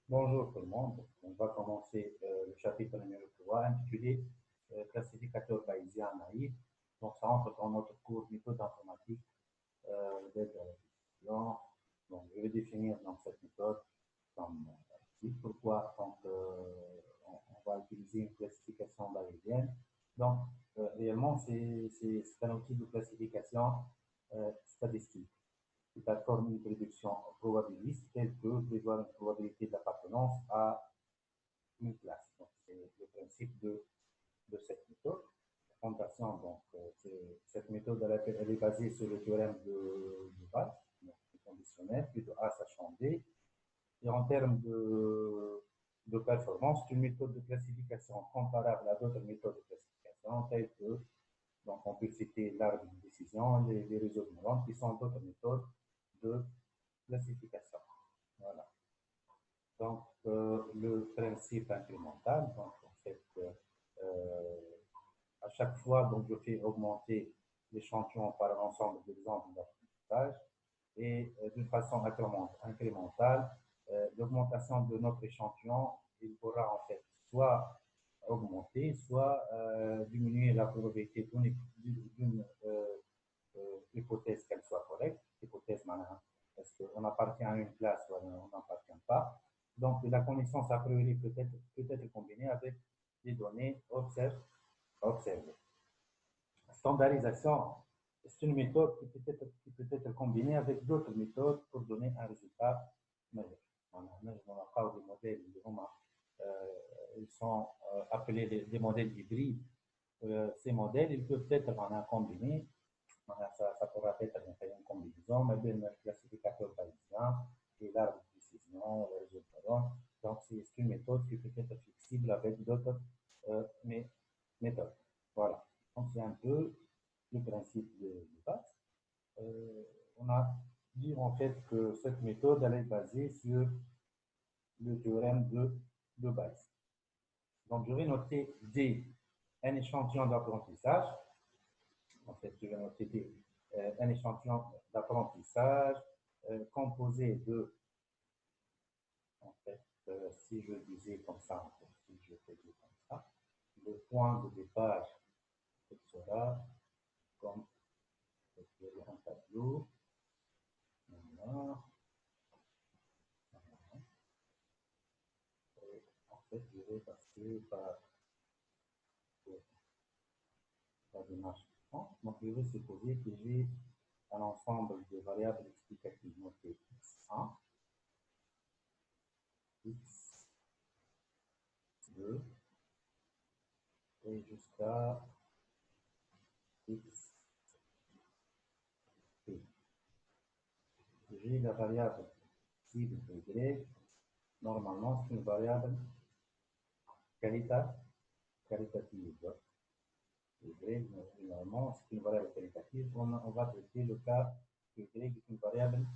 Bonjour tout le monde. On va commencer le chapitre numéro 3 intitulé Classificateur bayésien naïf. Donc, ça entre dans notre cours méthode informatique d'aide à la décision. Donc, je vais définir donc, cette méthode comme pourquoi on va utiliser une classification bayésienne. Donc, réellement, c'est un outil de classification statistique qui performe une prédiction probabiliste telle que prévoir une probabilité d'appartenance à une classe. Donc, c'est le principe de cette méthode. La fondation, donc, cette méthode, elle est basée sur le théorème de Bayes, donc conditionnel, plutôt A sachant B. Et en termes de performance, c'est une méthode de classification comparable à d'autres méthodes de classification, telles que, donc, on peut citer l'arbre de décision, les réseaux de neurones, qui sont d'autres méthodes de classification. Voilà. Donc, le principe incrémental, donc, en fait, à chaque fois, donc, je fais augmenter l'échantillon par un ensemble d'exemples d'apprentissage et d'une façon incrémentale, l'augmentation de notre échantillon, il pourra en fait soit augmenter, soit diminuer la probabilité d'une hypothèse qu'elle soit correcte. Hypothèse, maintenant, est-ce qu'on appartient à une classe ou on n'appartient pas. Donc, la connaissance a priori peut être combinée avec des données observées. La standardisation, c'est une méthode qui peut être combinée avec d'autres méthodes pour donner un résultat meilleur. On a pas des modèles, ils sont appelés des modèles hybrides. Ces modèles, ils peuvent être combinés. Ça pourra être une combinaison, mais bien le classificateur bayésien et l'arbre de décision, le réseau de neurones. Donc, c'est une méthode qui peut être flexible avec d'autres méthodes. Voilà. Donc, c'est un peu le principe de base. On a dit en fait que cette méthode elle est basée sur le théorème de Bayes. Donc, je vais noter D, un échantillon d'apprentissage. En fait, je vais noter un échantillon d'apprentissage composé de, en fait, si je disais comme ça, en fait, si je faisais comme ça, le point de départ sera comme un tableau. Voilà. Et en fait, je vais passer par la démarche suivante. Donc, je vais supposer que j'ai un ensemble de variables explicatives notées x1, x2 et jusqu'à x. J'ai la variable cible de y. Normalement, c'est une variable qualitative. Y, normalement, c'est une variable qualitative. On va traiter le cas que y est une variable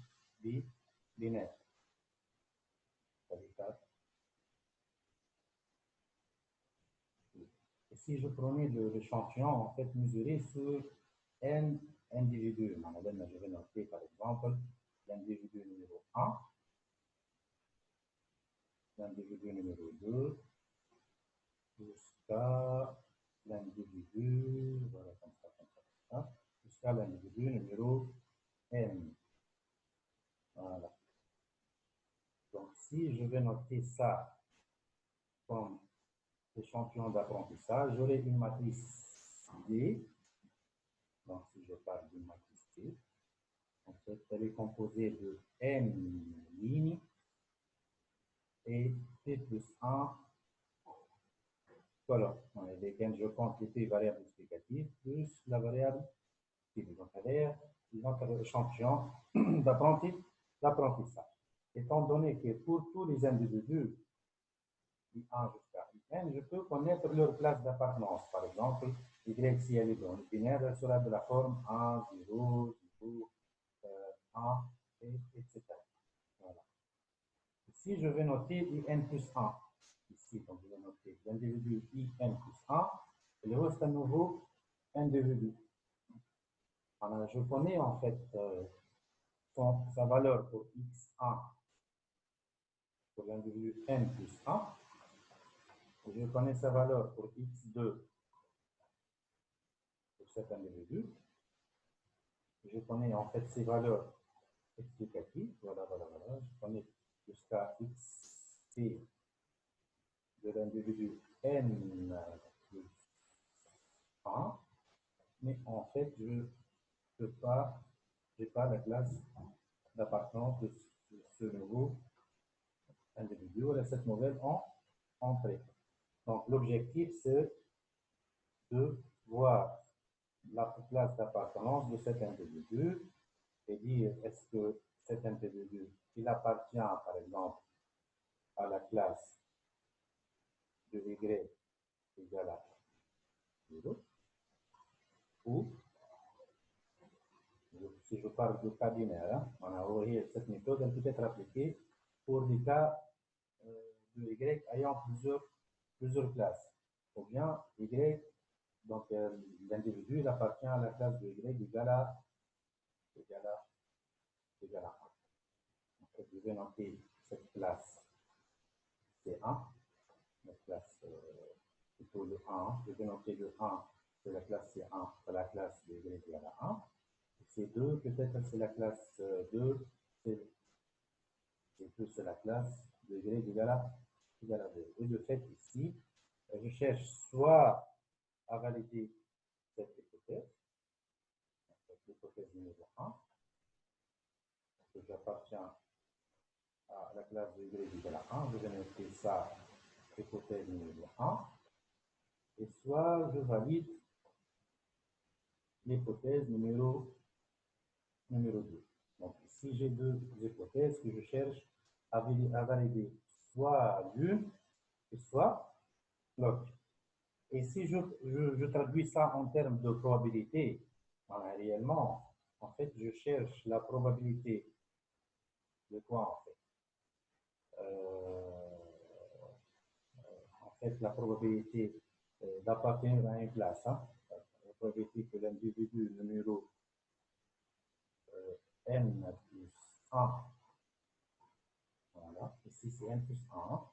binaire. Et si je prenais l'échantillon, en fait, mesuré sur n individus, je vais noter par exemple l'individu numéro 1, l'individu numéro 2, jusqu'à l'individu, voilà, comme ça, jusqu'à l'individu numéro n. Voilà. Donc, si je vais noter ça comme échantillon d'apprentissage, j'aurai une matrice D. Donc, si je parle d'une matrice D, en fait, elle est composée de n lignes et T plus 1 colonnes, dans lesquelles je compte les variables explicatives plus la variable cible. Donc, elle notre échantillon d'apprentissage. Étant donné que pour tous les individus, I1 jusqu'à In, je peux connaître leur place d'appartenance. Par exemple, Y, si elle est dans le binaire, elle sera de la forme 1, 0, 0, 1, etc. Voilà. Si je vais noter IN plus 1, ici, donc je vais noter l'individu IN plus 1, il reste à nouveau individu. Alors, je connais en fait sa valeur pour X1, pour l'individu n plus 1. Je connais sa valeur pour x2 pour cet individu. Je connais en fait ses valeurs explicatives. Voilà. Je connais jusqu'à xt de l'individu n plus 1. Mais en fait, je ne peux pas, j'ai pas la classe d'appartenance de ce nouveau individu ou de cette nouvelle entrée. Donc, l'objectif, c'est de voir la classe d'appartenance de cet individu et dire est-ce que cet individu, il appartient, par exemple, à la classe de y égale à 0, ou si je parle de cas binaire, cette méthode elle peut être appliquée pour des cas de y ayant plusieurs classes. Ou bien y, donc l'individu il appartient à la classe de y égale à 1. En fait, je vais noter cette classe C1, la classe plutôt le 1. Je vais noter le 1, c'est la classe C1, c'est la classe de y égale à 1. C2, peut-être c'est la classe 2, C2 c'est la classe de y égale à 2. Et de fait, ici, je cherche soit à valider cette hypothèse, l'hypothèse numéro 1, que j'appartiens à la classe de y égale à 1, je vais noter ça, hypothèse numéro 1, et soit je valide l'hypothèse numéro 2. Donc ici, j'ai deux hypothèses que je cherche à valider, soit l'une et soit l'autre. Et si je traduis ça en termes de probabilité, réellement, en fait, je cherche la probabilité de quoi, en fait? En fait, la probabilité d'appartenir à une classe, hein, la probabilité que l'individu numéro n plus 1, voilà, ici c'est n plus 1,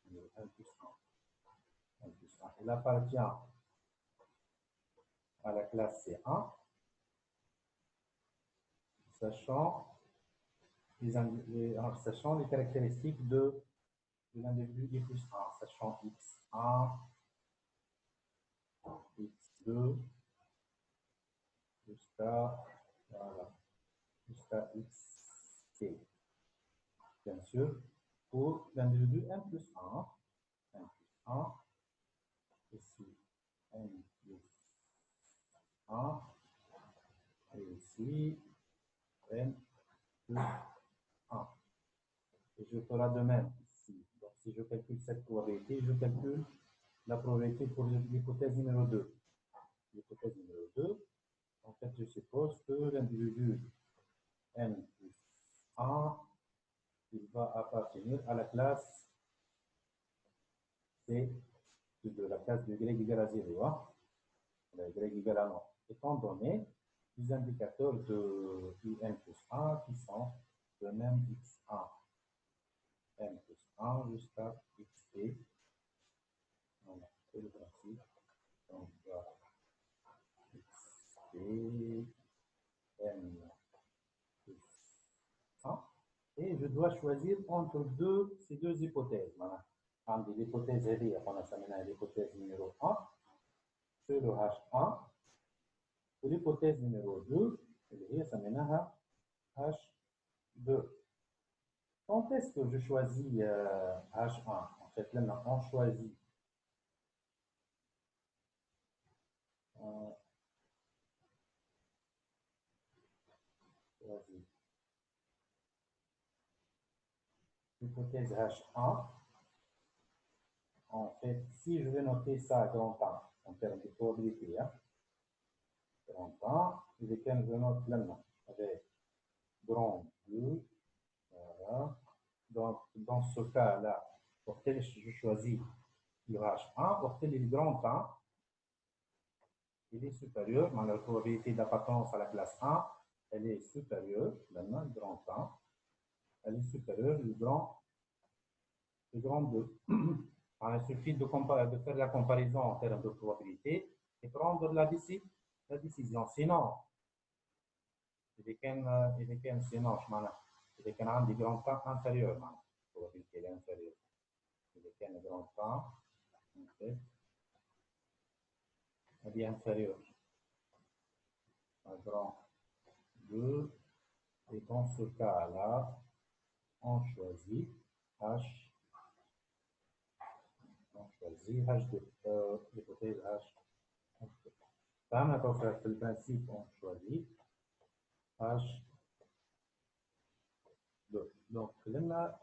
numéro n plus 1, il appartient à la classe C1, sachant les caractéristiques de l'individu I plus 1, sachant x1, x2, jusqu'à xt. Bien sûr, pour l'individu n plus 1, ici n plus 1, et ici n plus 1. Et je ferai de même ici. Donc, si je calcule cette probabilité, je calcule la probabilité pour l'hypothèse numéro 2. L'hypothèse numéro 2, en fait, je suppose que l'individu n plus 1, il va appartenir à la classe C de la classe de y égale à 0, hein? La y égale à 1. Étant donné les indicateurs de in plus 1 qui sont de même x1, n plus 1 jusqu'à xt. Voilà, c'est le principe. Donc, xt, n plus 1. Et je dois choisir entre ces deux hypothèses. Voilà. Entre l'hypothèse R, on a ça l'hypothèse numéro 1, sur le H1. Et l'hypothèse numéro 2, ça H2. Quand est-ce que je choisis H1? En fait, là, on choisit l'hypothèse H1. En fait, si je vais noter ça à grand 1, en termes de probabilité, hein, grand 1, et lesquels je note maintenant avec grand 2, voilà. Donc, dans ce cas-là, pour tel je choisis le H1, pour tel le grand 1, il est supérieur, dans la probabilité d'appartenance à la classe 1, elle est supérieure, maintenant, le grand 1, elle est supérieure, le grand de grand 2. Alors, il suffit de faire la comparaison en termes de probabilité et prendre la décision. Sinon, il كان sinon معناها إذا كان عندي grand temps inférieur معناها probabilité inférieure. إذا كان grand temps هذه inférieur à grand 2 et dans ce cas-là, on choisit H. On choisit H2, l'hypothèse H2. Maintenant, في البرانسيب, on choisit H2. Donc, là,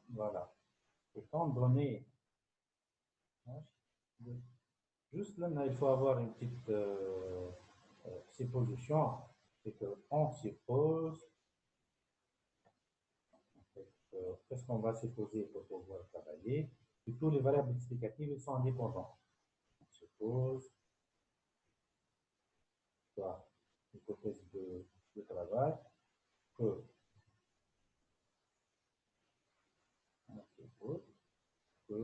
voilà. Étant donné H2, juste là, il faut avoir une petite supposition. C'est qu'on suppose. Qu'est-ce qu'on va supposer pour pouvoir travailler? Que tous les variables explicatives sont indépendantes. On suppose soit l'hypothèse de travail que on suppose que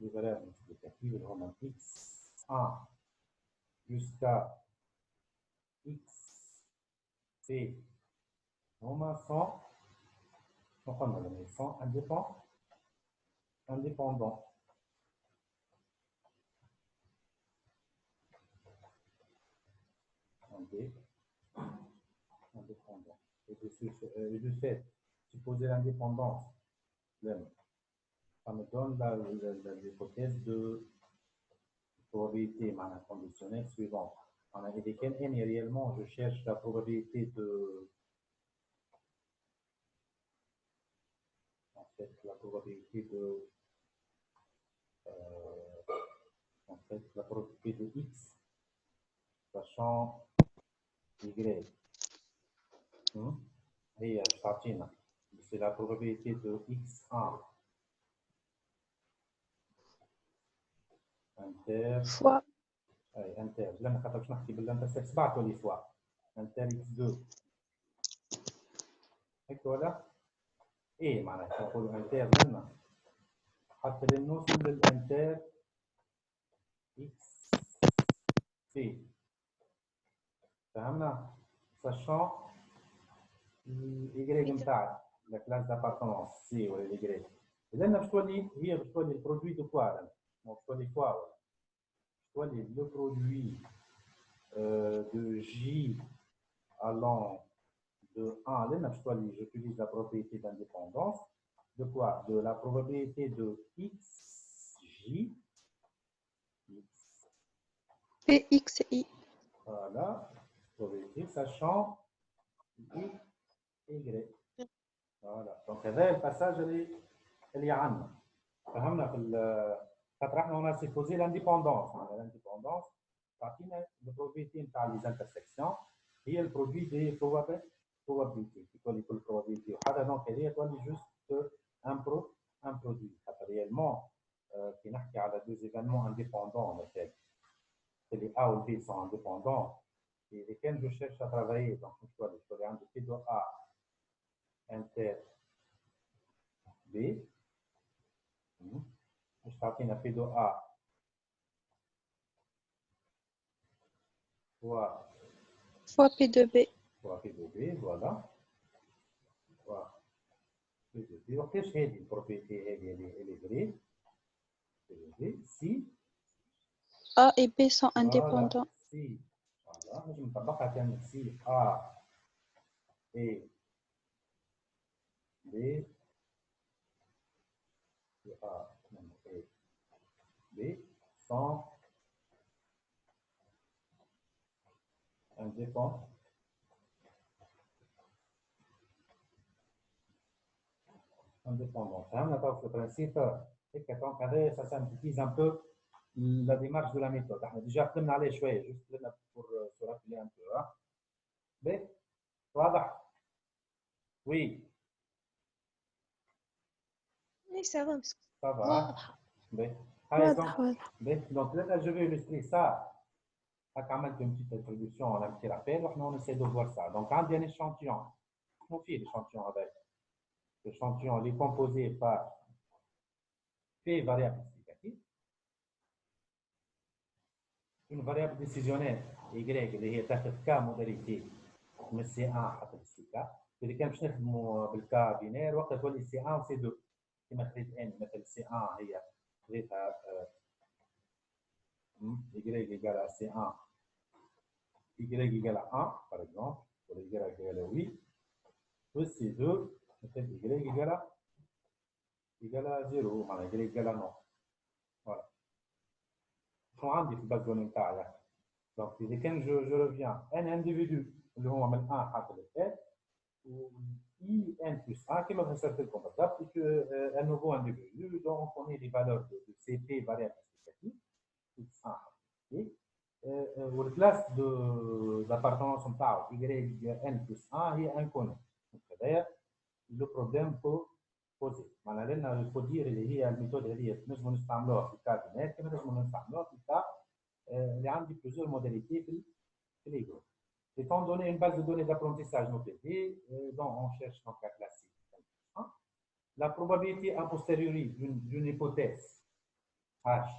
les variables explicatives vont x1 jusqu'à xc sont indépendants. Indépendant. Et du fait, supposer l'indépendance, ça me donne l'hypothèse de probabilité conditionnelle suivante. On a dit qu'elle est réellement, je cherche la probabilité de. En fait, la probabilité de. En fait, la probabilité de x, sachant y. Et c'est la probabilité de x1 inter fois inter لما خاطرش نحكي بالانترسكس بعثوا لي فوا انتر اكس 2 هيك ولا ايه معناتها نقولوا انتر لنا حتى نوصل للانتر اكس سي فهمنا ساشون الاي نتاعك لا كلاس دابارتونونس سي ولا الاي لان باش تولي هي باش تولي البرودوي دو كوا باش تولي كوا ولا le produit de J allant de 1 à n, j'utilise la probabilité d'indépendance. De quoi? De la probabilité de xj. pxi. Voilà, probabilité sachant y. Voilà, donc هذا الباساج اللي عندنا. فهمنا في خاطر احنا on a supposé l'indépendance. L'indépendance, تعطينا البروبابيلتي نتاع لي انترسيكسيون هي البرودوي دي probabilité. تولي كل probabilité وحده دونك هذه تولي جوست ان برودوي. خاطر ريالمون كي نحكي على دو ايفينمون انديبوندون مثلا اللي A و B sont indépendants et quand je cherche à travailler donc je vais عندي P de A inter B مش تعطينا P de A fois P de B. Fois P de B, voilà. Fois P de B. وقتاش هذه البروبريتي هذه اللي فري si A et B sont indépendants. Voilà, si voilà نجم نطبقها كان si A et B si A et B sont indépendants. فهمنا طبعا البرانسيب هيك دونك هذا ça synthétise un peu la démarche de la méthode. احنا ديجا خدمنا عليه شويه جوست لنا pour se rappeler un peu. باهي واضح؟ Oui. Oui, ça va. Ça va. واضحة. باهي. Donc là, je vais illustrer ça. عملت une petite introduction, un petit rappel. On essaie de voir ça. Donc, عندي un échantillon. شنو فيه l'échantillon هذا؟ l'échantillon est composé par P variable explicative, une variable décisionnelle Y اللي هي تاخذ K modalité من C1 حتى C4. إذا كان باش نخدموا بالكا بينير وقت تولي C1 و C2 كما خديت N مثل C1 هي خديتها Y égale à C1, Y égale à 1 par exemple, pour Y égale à 8, plus C2 مثل Y égale à 0 معناها Y égale à 9. Voilà. شنو عندي في الباز دوني نتاعي؟ Donc, إذا كان je reviens n individu اللي هو من 1 حتى ل 3 و I n plus 1 كما فسرت لكم بالضبط que un nouveau individu dont on connaît les valeurs de CP variable explicative x1 et والكلاس d'appartenance نتاعو y n plus 1 هي inconnue. Donc, هذايا le problème posé. معناها لنا الفودير اللي هي الميثود هذه نجموا نستعملوها في الكا بينات كما نجموا نستعملوها في الكا اللي عندي plusieurs modalités في les groupes. Étant donné une base de données d'apprentissage notée, dont on cherche donc la classe C, la probabilité a posteriori d'une hypothèse H,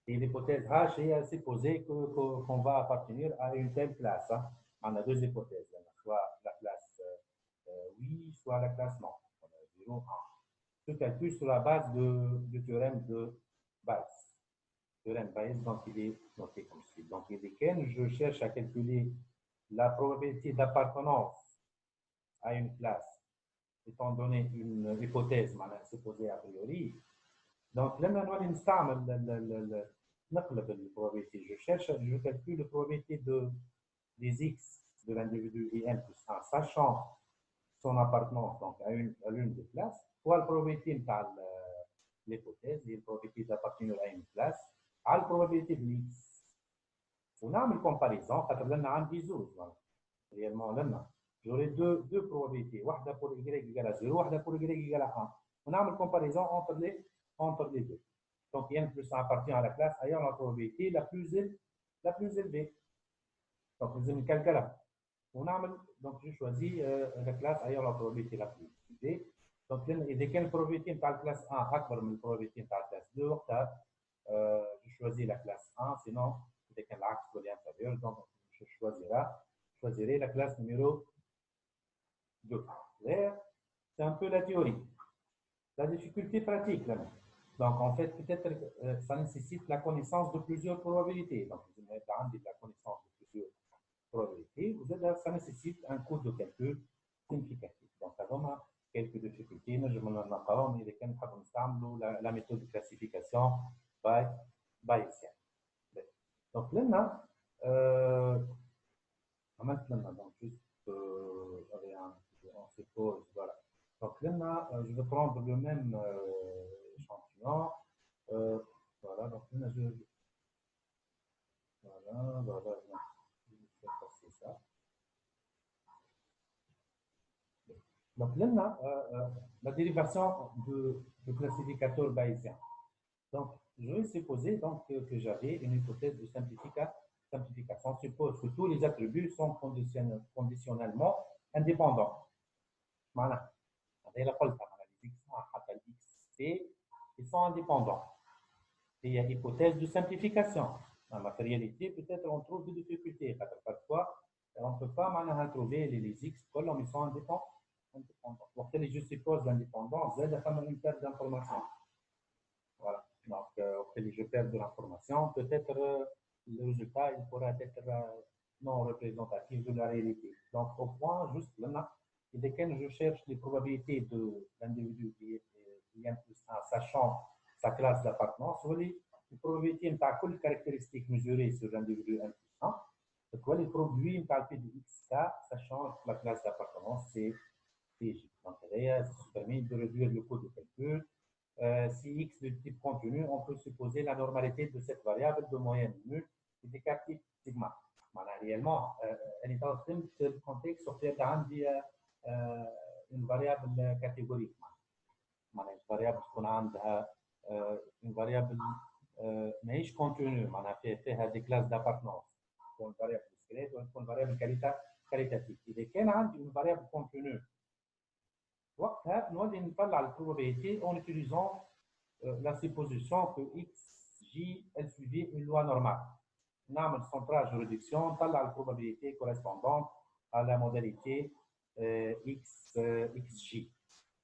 et l'hypothèse H est supposée qu'on va appartenir à une telle classe. Hein. On a deux hypothèses, soit la classe oui, soit la classe non. On a 0, 1. Ce calcul sur la base du théorème de Bayes. Théorème Bayes, donc il est noté comme suit. Donc, je cherche à calculer la probabilité d'appartenance à une classe, étant donné une hypothèse supposée a priori. Donc, là, نقلب probabilité. Je calcule la probabilité des x de l'individu n plus 1, sachant son appartenance donc, à l'une des classes, soit la probabilité de l'hypothèse, la probabilité d'appartenir à une classe, à la probabilité de x. On a une comparaison, réellement, j'aurai deux probabilités, une pour y égale à 0, une pour y égale à 1. On a une comparaison entre les deux. Donc, n plus 1 appartient à la classe ayant la probabilité la plus élevée. Donc, vous avez calculé. Donc, je choisis la classe ayant la probabilité la plus élevée. Donc, إذا كان probabilité de la classe 1 أكبر من probabilité de la classe 2 وقتها je choisis la classe 1, sinon إذا كان العكس ولا inférieur, donc je choisirai la classe numéro 2. C'est un peu la théorie. La difficulté pratique, là. Donc, en fait, peut-être ça nécessite la connaissance de plusieurs probabilités. Donc, vous avez la connaissance de plusieurs probabilités. Ça nécessite un coût de calcul significatif. Donc, ça donne quelques difficultés. Je me la méthode de classification bayésienne. Donc, là, donc, juste, on se pose, voilà. Donc là, je vais prendre le même échantillon. Voilà, donc là, voilà, je vais passer ça. Donc là, la dérivation du classificateur bayésien. Donc, je vais supposer donc, que j'avais une hypothèse de simplification. On suppose que tous les attributs sont conditionnellement indépendants. Voilà. Les x1 حتى xp, ils sont indépendants. Et il y a hypothèse de simplification. En matérialité, peut-être on trouve des difficultés. Parfois, on ne peut pas trouver les x comme ils sont indépendants. Donc, je suppose l'indépendance, Z a une perte d'information. Voilà. Donc, je perds de l'information. Peut-être le résultat il pourra être non représentatif de la réalité. Donc, au point, juste là, et desquels je cherche les probabilités de l'individu qui est plus 1, sachant sa classe d'appartenance, les probabilités de toutes les caractéristiques mesurées sur l'individu n plus 1, donc les probabilités de xk, sachant la classe d'appartenance, c'est J. Donc, ça permet de réduire le coût de calcul. Si x de type continu, on peut supposer la normalité de cette variable de moyenne nulle et d'écart type sigma. Réellement, elle est en train de contexte sur une variable catégorique. Une variable qu'on a une variable mais continue, fait des classes d'appartenance. Une variable discrète ou une variable qualitative. Il y a une variable continue وقتها نولي نطلع البروبابيليتي en utilisant la supposition que xj elle suivait une loi normale. نعمل centrage ou réduction, نطلع البروبابيليتي correspondante à la modalité xj.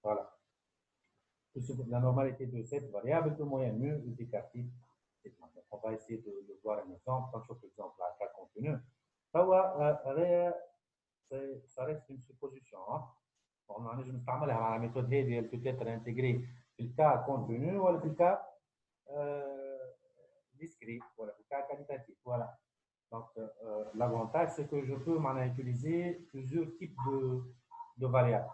Voilà. La normalité de cette variable de moyenne mu est écartée. On va essayer de voir un exemple. Comme sur l'exemple à cas continu. Ça reste une supposition. On a la méthode elle peut être intégrée dans le cas continu ou dans le cas discret, voilà, le cas qualitatif. Voilà. Donc, l'avantage, c'est que je peux utiliser plusieurs types de variables.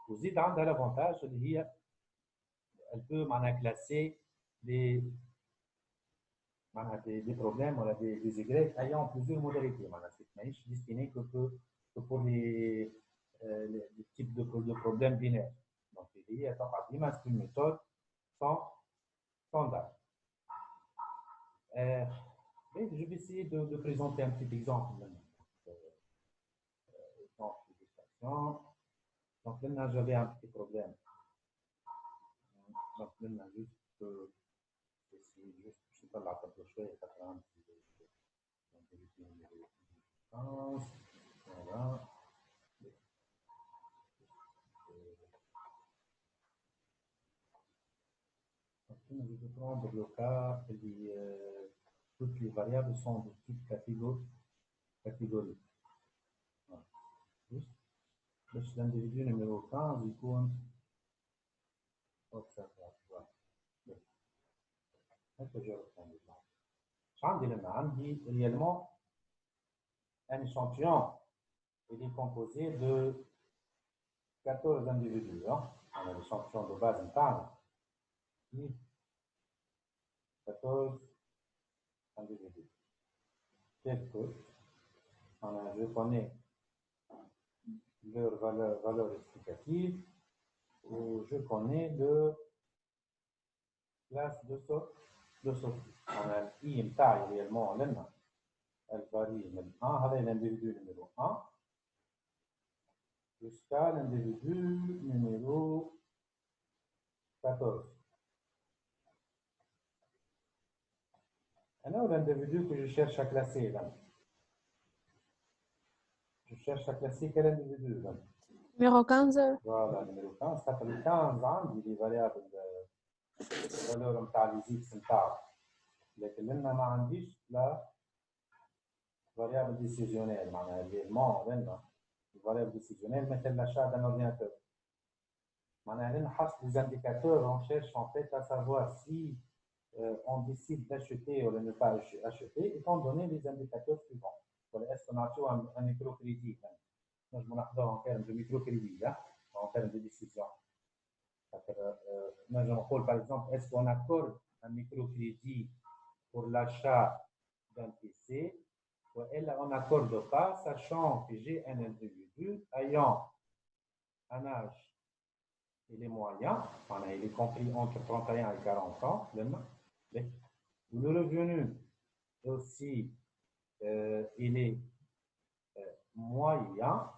Aussi, dans l'avantage, elle peut classer des problèmes, des Y ayant plusieurs modalités. C'est nicht destiné que pour les types de problèmes binaires. Donc, c'est une méthode standard. Je vais essayer de présenter un petit exemple. Donc, là, j'avais un petit problème. Donc, là, juste essayer juste, je sais pas, la table de choix, il y a 80. Voilà. Je vais prendre le cas où toutes les variables sont de type catégorie. Voilà. Juste l'individu numéro 15, il compte observatoire. Est-ce que je reprends l'exemple? عندي réellement un échantillon. Il est composé de 14 individus. On a l'échantillon de base interne. 14 individus. Tel que je connais leur valeur explicative ou je connais le classe de sortie. On a I taille réellement en N. Elle varie de 1 avec l'individu numéro 1 jusqu'à l'individu numéro 14. Alors, l'individu que je cherche à classer là. Je cherche à classer quel individu là? Numéro 15. Voilà, numéro 15. Ça fait le 15 ans, il est variable de valeur de les x لكن لنا ما عنديش لا variable décisionnelle معناها réellement لنا variable décisionnelle مثل l'achat d'un ordinateur. معناها لنا حسب les indicateurs on cherche en fait à savoir si on décide d'acheter ou de ne pas acheter étant donné les indicateurs suivants. Est-ce qu'on a un microcrédit? Moi je m'en apprends en termes de microcrédit, en termes de décision. Moi je me par exemple, est-ce qu'on accorde un microcrédit pour l'achat d'un PC, ou elle on n'accorde pas, sachant que j'ai un individu ayant un âge, il est moyen, il est compris entre 31 et 40 ans, le revenu aussi, il est moyen,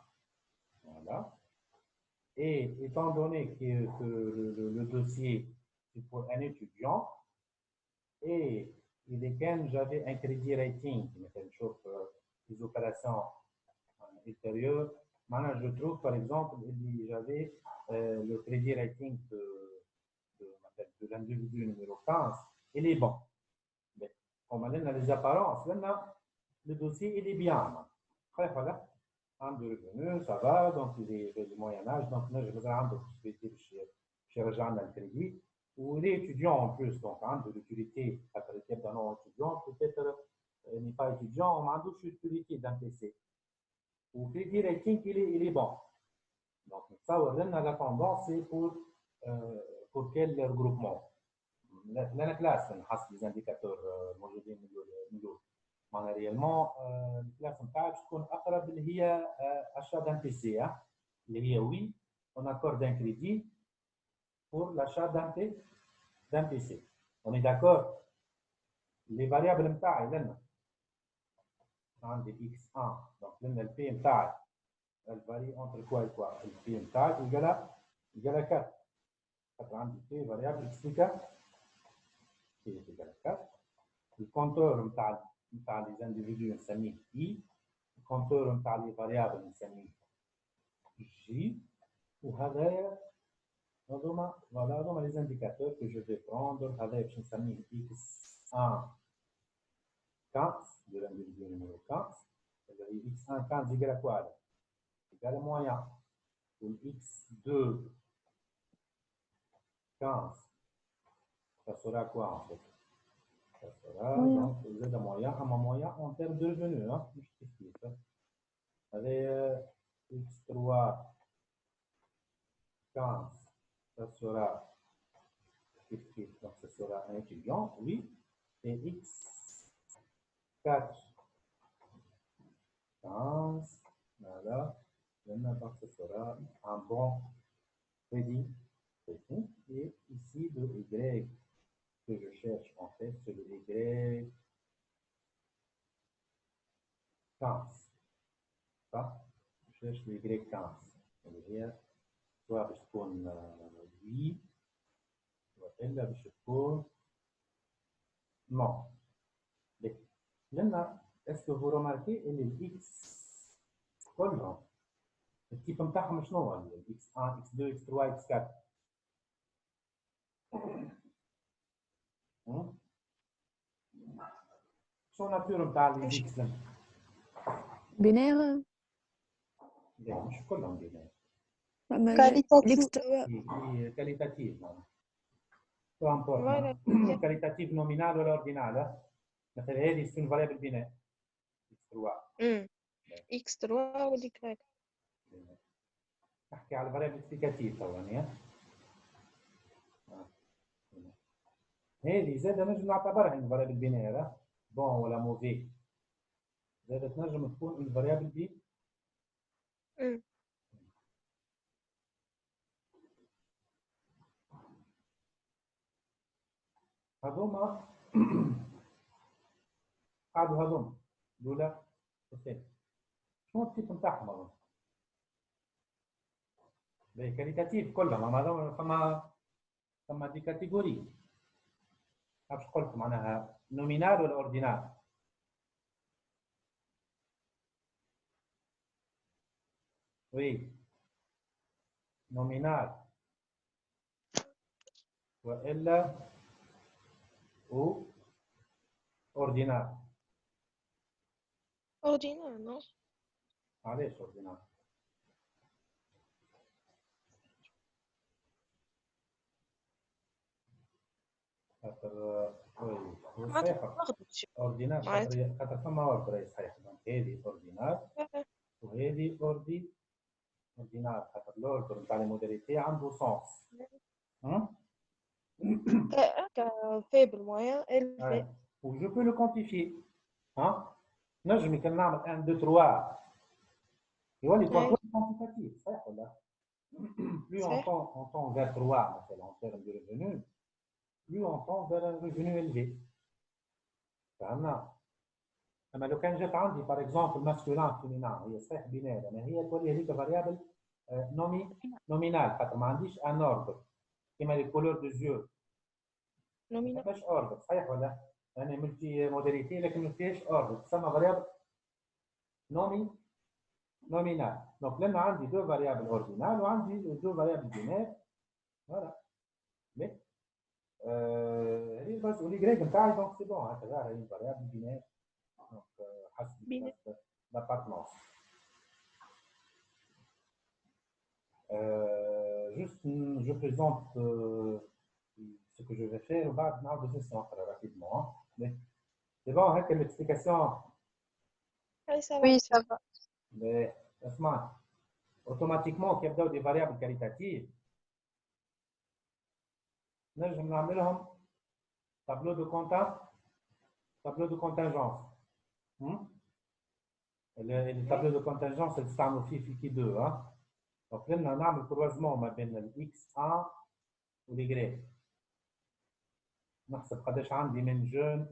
voilà, et étant donné que le dossier c'est pour un étudiant, et j'avais un crédit rating, les opérations ultérieures. Maintenant, je trouve, par exemple, j'avais le crédit rating de l'individu numéro 15, il est bon. Mais, comme on a les apparences, maintenant, le dossier, il est bien. Après, voilà, un de revenu, ça va, donc il est du Moyen-Âge, donc là, je vais avoir une possibilité chez Rajan le crédit. Ou les étudiants en plus, donc de l'utilité à traiter d'un étudiant, peut-être n'est pas étudiant, on a d'autres utilités d'un PC. Ou crédit rating, il est bon. Donc ça, on a la tendance, c'est pour quel regroupement? La classe, on a les indicateurs موجودين ملول. معناها réellement الكلاس نتاعك تكون أقرب اللي هي achat d'un PC, اللي هي oui, on accorde un crédit pour l'achat d'un PC. On est d'accord? Les variables متاعي لنا عندي x1 donc لنا le p متاعي elle varie entre quoi et quoi? Le p متاعي égale égale à 4. P variable x égale 4. P est égal à 4. Le compteur les individus نسميه I. Le compteur les variables نسميه J. وهذا هذوما les indicateurs que je vais prendre. هذا باش نسميه x1 15 de l'individu numéro 15. x1 15 égale à quoi? Égale à moyen. Ou x2 15, ça sera quoi en fait? Ça sera donc z moyen, un moyen en termes de revenus. Hein? Allez, x3 15, ça sera donc ça sera un étudiant, oui. Et x4 15, voilà. Maintenant, ce sera un bon crédit. Et ici, le Y que je cherche, en fait, c'est le Y 15. Ça, je cherche le Y 15. C'est-à-dire, soit je tourne 8, soit elle, je tourne non. Maintenant, est-ce que vous remarquez les X collant? التيب نتاعهم شنو هو؟ x1 x2 x3 x4. شنو الناتور نتاع لي اكس؟ بينير. لا مش كلهم بينير. كاليتاتيف. peu importe. كاليتاتيف نومينال ولا اوردينال. مثلا هذه سين فاريبل بينير x3. x3 ودي كراك. نحكي على الفاريبل اكسبليكاتيف ثواني. هذه زادة نجم نعتبرها من فاريبل بينير بون ولا موفي. زادة تنجم تكون من فاريبل بي. هذوما قعدوا هذوما الأولى والثانية. شنو التيب نتاعهم هذوما؟ كاليتاتيف كلهم هذوما ثم دي كاتيجوري. باش قلت معناها نومينال ولا اوردينال؟ وي نومينال والا او اوردينال. اوردينال نو. علاش اوردينال؟ خاطر وي هو صحيح اوردينال خاطر ثم اوردر صحيح. دونك هذه اوردينال وهذه اوردينال خاطر الاوردر نتاع الموداليتي عنده سونس. فيبل موين élevé. Ou je peux le quantifier. نجم كان نعمل 1 2 3 يولي كونتور quantitatif صحيح ولا؟ Plus on tend vers 3 مثلا en termes de revenus, plus on tend vers un revenu élevé. فهمنا؟ اما لو كان جات عندي باغ اكزومبل ماسكولين فيمينان هي صحيح بينار انا هي تولي هذيك فاريابل نومينال خاطر ما عنديش ان اوردر كيما لي كولور دو زيو نومينال ما فيهاش اوردر صحيح ولا؟ انا ملتي موداليتي لكن ما فيهاش اوردر تسمى فاريابل نومينال. دونك لما عندي دو فاريابل اوردينال وعندي دو فاريابل بينار فوالا. مي هذه الباز ولي غريك نتاعي دونك سي بون هكذا هي فاريابل بينار. Donc, l'appartenance. Juste, je présente ce que je vais faire. On va avoir des questions très rapidement. Mais c'est bon, hein, quelle explication? Oui, ça va. Mais, automatiquement, qu'il y a des variables qualitatives, nous allons tableau de contingence. Le tableau de contingence, c'est le standard في 2. Donc, là, on a le croisement بين x1 و y. نحسب قداش عندي من jeune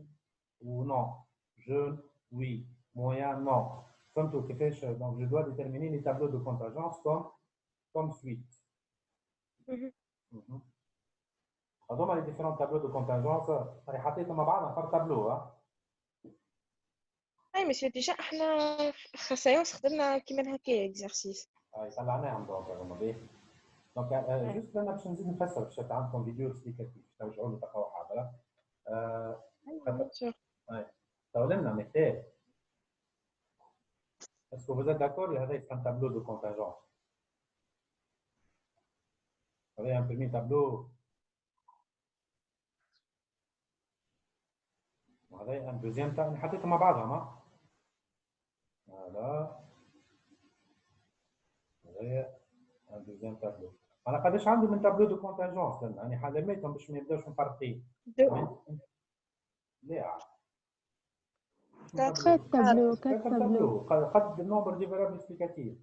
ou non. Jeune, oui. Moyen, non. فهمتوا كيفاش؟ Donc, je dois déterminer les tableaux de contingence comme suit. هذوما les différents tableaux de contingence راهي حطيتهم مع بعضها par tableau. اي مسيو ديجا احنا خسايونس خدمنا كيما هكا اكزرسيس. طلعناهم دونك هذوما باهي. دونك جوست انا باش نزيد نفسر باش عندكم فيديو اكسبليكاتيف ترجعوا له تقراوا حاضره. تو لنا مثال. Est-ce que vous êtes d'accord? Il y a un tableau de contingence. Vous avez un premier tableau. وهذا un deuxième tableau. حطيتهم مع بعضهم. Voilà. هذا un deuxième tableau. انا قداش عندي من تابلو دو كونتنجونس لنا يعني حلميتهم باش ما يبداوش مفرقين. لا 4 تابلو قد النومبر دي فالور اكسبليكاتيف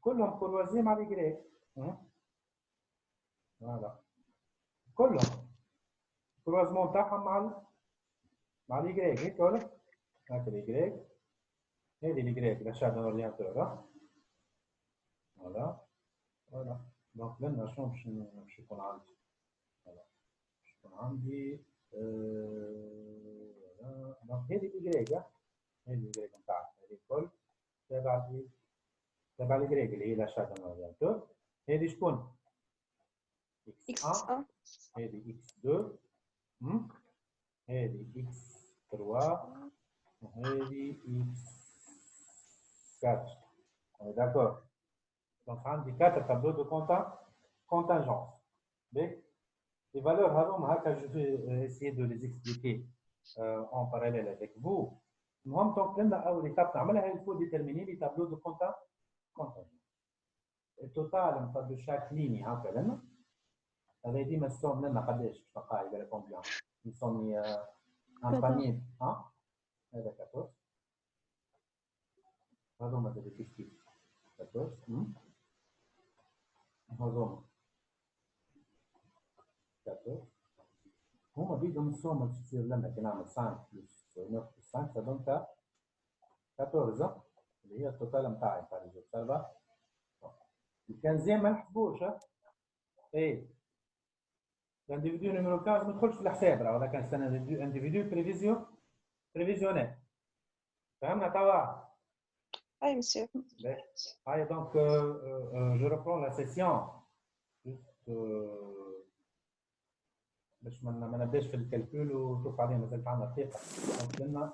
كلهم كروازي مع الجريك. فوالا كلهم كروازمون تاعهم مع الجريك هيك ولا هاك الجريك هذه الجريك لا شاد اورينتور. فوالا فوالا دونك لنا شنو باش يكون عندي. فوالا باش يكون عندي دونك هذه الجريك هذه الجريك نتاعك هذه الكل تبع الجريك اللي هي لا شاد اورينتور. هذه شكون؟ x1 هذه x2 هذه x3 وهذه x4. D'accord. Donc, on a 4 tableaux de contingence. Les valeurs, je vais essayer de les expliquer en parallèle avec vous. Nous avons une étape, il faut déterminer les tableaux de contingence. Le total de chaque ligne, هذا ديما السوم لنا قداش بقى يبقى كومبيان نسمي ان فاميل هذا 14 هذوما هذا كيف 14 هذوما 14 هما بيدهم السوم اللي تصير لنا كي نعمل 5 بلس 9 بلس 5 هذوما 14 اللي هي التوتال نتاعي تاع الجو. الكنزيام ما نحسبوش ايه l'individu numéro 15 ما تدخلش في الحساب راه كان سنه individu prévisionnel. فهمنا توا؟ اي مسيو. هاي دونك je reprends la session juste باش ما نبداش في الكالكول وتوقف علينا مازال عندنا دقيقه. دونك لنا